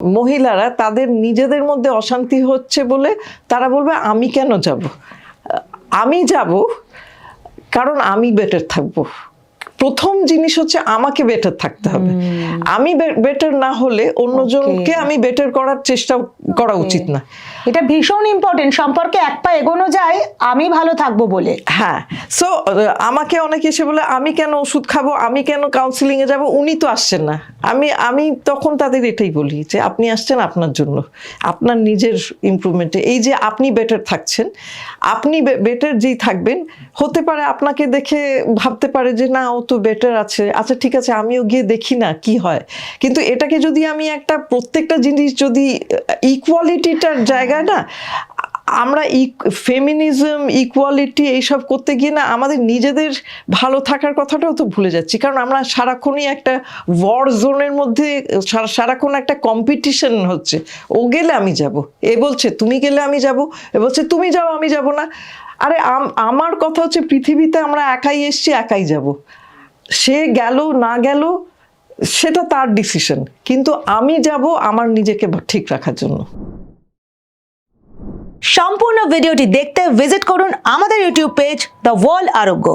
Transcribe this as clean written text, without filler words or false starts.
মহিলারা তাদের নিজেদের মধ্যে অশান্তি হচ্ছে বলে তারা বলবে আমি কেন যাব, আমি যাব কারণ আমি বেটার থাকবো। প্রথম জিনিস হচ্ছে আমাকে বেটার থাকতে হবে। আমি বেটার না হলে অন্যজনকে আমি বেটার করার চেষ্টা করা উচিত না। এটা ভীষণ ইম্পর্টেন্ট, সম্পর্কে এক পা এগোনো যায় আমি ভালো থাকবো বলে। হ্যাঁ, সো আমাকে অনেকে এসে বলে আমি কেন ওষুধ খাবো, আমি কেন কাউন্সিলিং এ যাব, উনি তো আসছেন না। আমি তখন তাদের এটাই বলি যে আপনি আসছেন আপনার জন্য, আপনার নিজের ইমপ্রুভমেন্টে। এই যে আপনি বেটার থাকছেন, আপনি বেটার যেই থাকবেন, হতে পারে আপনাকে দেখে ভাবতে পারে যে না ও তো বেটার আছে, আচ্ছা ঠিক আছে আমিও গিয়ে দেখি না কি হয়। কিন্তু এটাকে যদি আমি একটা প্রত্যেকটা জিনিস যদি ইকুয়ালিটিটার জায়গায় না, আমরা ফেমিনিজম ইকুয়ালিটি এইসব করতে গিয়ে না আমাদের নিজেদের ভালো থাকার কথাটাও তো ভুলে যাচ্ছি। কারণ আমরা সারাক্ষণই একটা ওয়ার জোনের মধ্যে, সারাক্ষণ একটা কম্পিটিশন হচ্ছে। ও গেলে আমি যাব, এ বলছে তুমি গেলে আমি যাব, এ বলছে তুমি যাও আমি যাব না। আরে আমার কথা হচ্ছে পৃথিবীতে আমরা একাই এসছি, একাই যাব। সে গেল না গেল সেটা তার ডিসিশন, কিন্তু আমি যাব আমার নিজেকে ঠিক রাখার জন্য। সম্পূর্ণ ভিডিওটি দেখতে ভিজিট করুন আমাদের ইউটিউব পেজ দ্য ওয়ার্ল্ড আরোগ্য।